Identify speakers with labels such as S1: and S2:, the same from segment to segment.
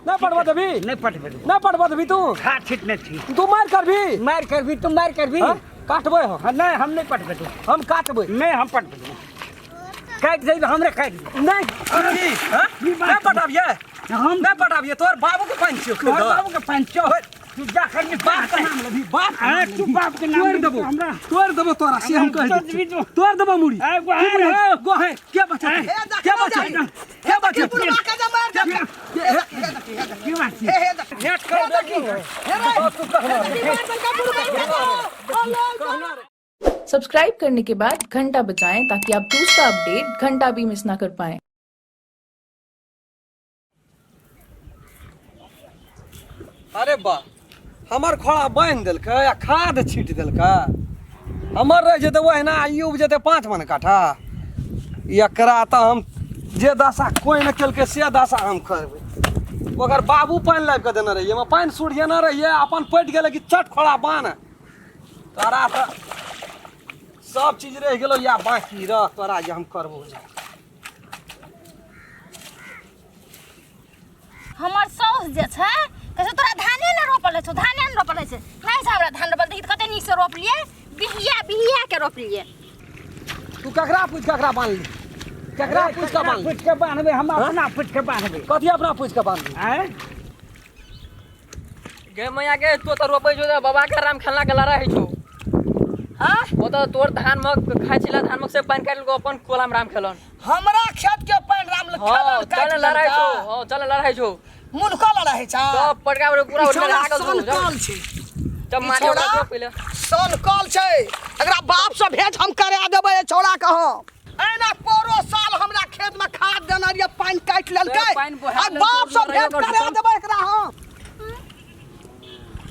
S1: नहीं पढ़वा देबी
S2: नहीं पटबे
S1: नहीं पढ़वा देबी तू
S2: खा छिटने थी
S1: तू मार कर भी
S2: तुम मार कर भी
S1: काटबे हो
S2: नहीं हम नहीं पटबे तू
S1: हम काटबे
S2: नहीं हम पटबे काट जाइब हमरे काट
S1: नहीं नहीं पटाबिए
S2: हम
S1: नहीं पटाबिए तोर बाबू के पंच
S2: बाबू के पंचो तू जा कर
S1: बाप का नाम लेबी बाप
S2: तू बाप के नाम
S1: तोड़ देबो तोरा से हम कह दी तोड़ देबो मुड़ी गो है क्या बचा क्या बचा क्या बचा
S2: की बात है
S1: नेट कर
S3: सब्सक्राइब करने के बाद घंटा बजाएं ताकि आप दूसरा अपडेट घंटा भी मिस ना कर पाएं।
S1: अरे बा हमार खोड़ा बांध देलक या खाद छीट देलक हमर रह जेते वहना आयु उपजेते 5 मन काठा एकरा त हम जे दशा कोई न केलके से दशा हम करबे ओकर बाबू पानी लाब के देने रहिए में पानी सुड़िए न रहिए अपन पट गेले कि चट खोड़ा बान तोरा त सब चीज रह गेलो या बाकी रह तोरा जे हम करबो
S4: हमर साउस जे छै कैसे तोरा धाने न रोपले छौ धाने न रोपले छै नहीं से हमरा धान रोपल त कते नीक से रोप लिए बिहिया के रोप लिए
S1: तू ककरा पूछ ककरा बांध ली ककरा पूछ के बांध
S2: पूछ के बांधबे हम अपना पूछ के बांधबे
S1: कथी अपना पूछ के बांध ली
S2: हैं
S5: गे मैया गे तो रोपै छौ बाबा के राम खेलना गला रहै छौ हां ओ तो तोर धान मक खाइ छिला धान मक से पानी काट लो अपन कोलाम राम खेलन
S6: हमरा खेत के पानी राम
S5: हां चल लड़ाई छौ हां चल लड़ाई छौ
S6: मुनका लड़ाई छै
S5: तो पटका पूरा उठा लागल छौ
S6: कल छै
S5: जब मारे ओकरा पहिले
S6: सन कल छै एकरा बाप से भेंट हम करा देबै छोड़ा कह एना पोरो साल हमरा खेत में खाद देना रे पानी काट लेलकै आ बाप से भेंट करा देबै एकरा हम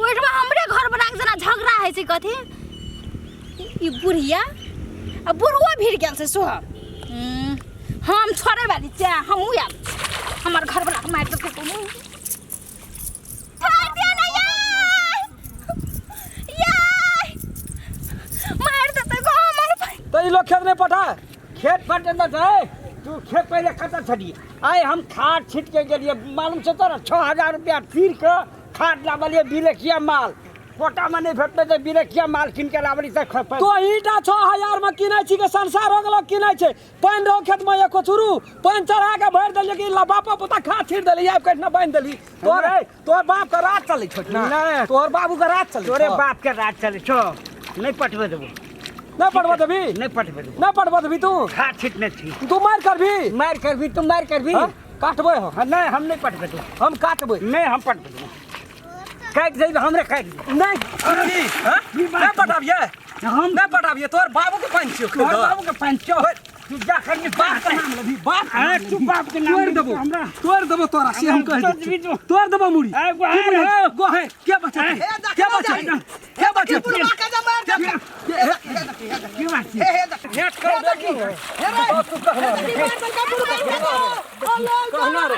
S4: ओइठमा हमरे घर बना के जना झगड़ा है छै कथी ई बुढ़िया आ बुढ़वा भिड़ गेल छै सोह हम छोड़े वाली छै हमहू आब हमर घर बना के मार दे तू छोड़ दे ना यार मार दे तो हमर
S1: तो ई लोग खेत नहीं पटा
S2: खेत फटे न जाए तू खेत पहले कतर छड़ी आए हम खाद छीट के गेलिए मालूम छै तोरा 6000 रुपया फिर के खाद लावलिए बिलेखिया माल कोटा में नहीं भेटले तो बिलेखिया माल किन के लावली से
S1: तो ईटा 6000 में किनै छी के संसार हो गेलो किनै छै पानी रहो खेत में एको चुरू पानी चढ़ा के भर देलिए कि बापा पुता खा छीट देली आब कतना बांध देली तोर बाप का रात चलै छ ना तोर बाबू का रात चलै
S2: तोरे बाप के राज चले छो नहीं पटबे देबो
S1: नहीं पढ़वा देबी
S2: नहीं पटबे
S1: नहीं पढ़वा देबी तू
S2: खा छिटने थी
S1: तू मार कर भी
S2: तुम मार कर भी
S1: काटबे हो
S2: नहीं हम नहीं पटबे तू
S1: हम काटबे
S2: नहीं हम पटबे काट जाइब हमरे काट
S1: नहीं पटाबिए
S2: हम
S1: नहीं पटाबिए तोर बाबू के पंच
S2: तोर बाबू के पंचो तू जा कर
S1: बाप का नाम लेबी बाप
S2: तू बाप के नाम
S1: तोड़ देबो तोरा से हम कह दी तोड़ देबो मुड़ी गो है क्या बचा क्या बचा क्या बचा
S2: की बात छै
S1: नेट कर तू कहना रे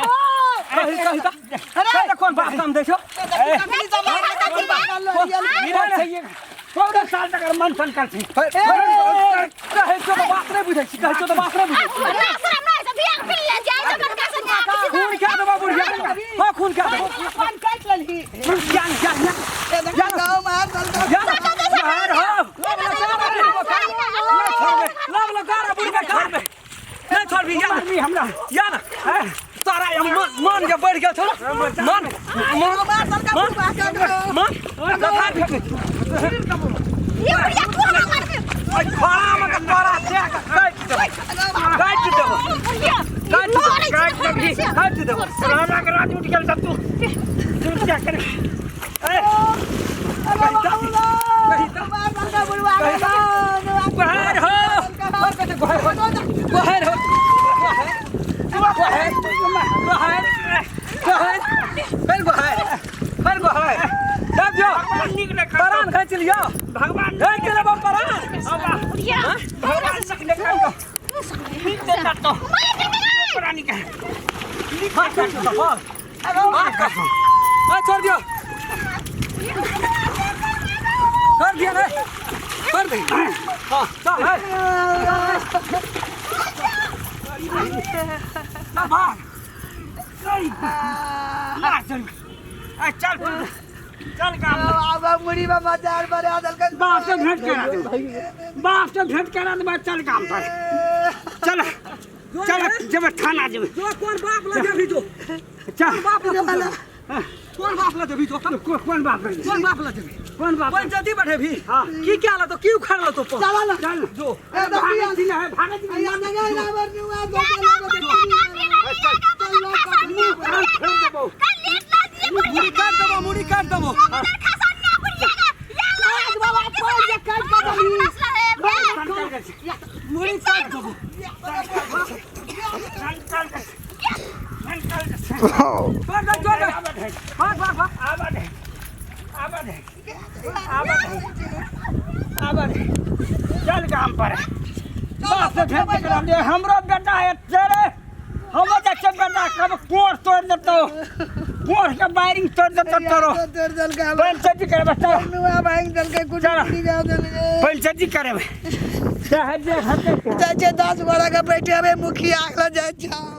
S1: कही कौन बाप काम दे छो
S2: 14 साल तक मन सन कर छी
S1: कहे तो बाप रे बुझै छी कहे तो बाप रे बुझै
S4: ना शरम नहीं से बियाह कर ले जाए तो बड़का से
S1: खून क्या दबा बुढ़िया हां खून क्या दबा
S6: पानी काट लेलही
S1: जान
S6: गांव मार
S1: यार हो लब लगा बुढ़िया घर में नहीं छोड़ भी
S2: हमरा
S1: या ना तारा मन के बढ़ गेल छ मन कथा
S4: ये बुढ़िया तू हमरा मार के
S1: खड़ा में के तोरा से काट दे
S2: राजा के राज उठ गेल सब तू क्या करे
S1: परान खाई चलियो
S2: भगवान
S1: गए के लब परान
S4: बुढ़िया
S2: भगवान सकने का तो पुरानी का
S1: मार काट दो मार काट दो छोड़ दियो कर दिया रे कर दे हां चल ना भाग
S2: चल चल चल काम
S6: अब मुड़ी में बाजार बरे आदल के
S2: बाप से भेंट करा दे बाप से भेंट करा दे चल काम पर चल चल जब थाना जब
S1: जो कौन बाप लगे भी जो
S2: चल
S1: बाप लगे वाला कौन बाप लगे भी जो
S2: कौन बाप लगे
S1: कौन बाप लगे भी
S2: कौन बाप
S1: कौन जल्दी बैठे भी
S2: हाँ।
S1: की क्या ला तो क्यों खा ला तो
S6: चला ना
S2: चल
S1: जो
S2: भागे दिन है भागे दिन
S6: या नहीं ना बर नु आ
S1: मुड़ी काट दबो मुड़ी काट दबो
S2: चल काम पर बाप से भेंट करा दे हमरो बेटा है तेरे हम जैसे बेटा कब कोर तोड़ देतो कोर के वायरिंग तोड़ देतो तोरो
S6: दल का
S2: पंचायती करे बता
S6: नु आ बैंक दल के कुछ नहीं जाओ दल
S2: पंचायती करे चाहे जे हटे
S6: चाचे 10 बड़ा का बैठे हमें मुखिया आगला जाए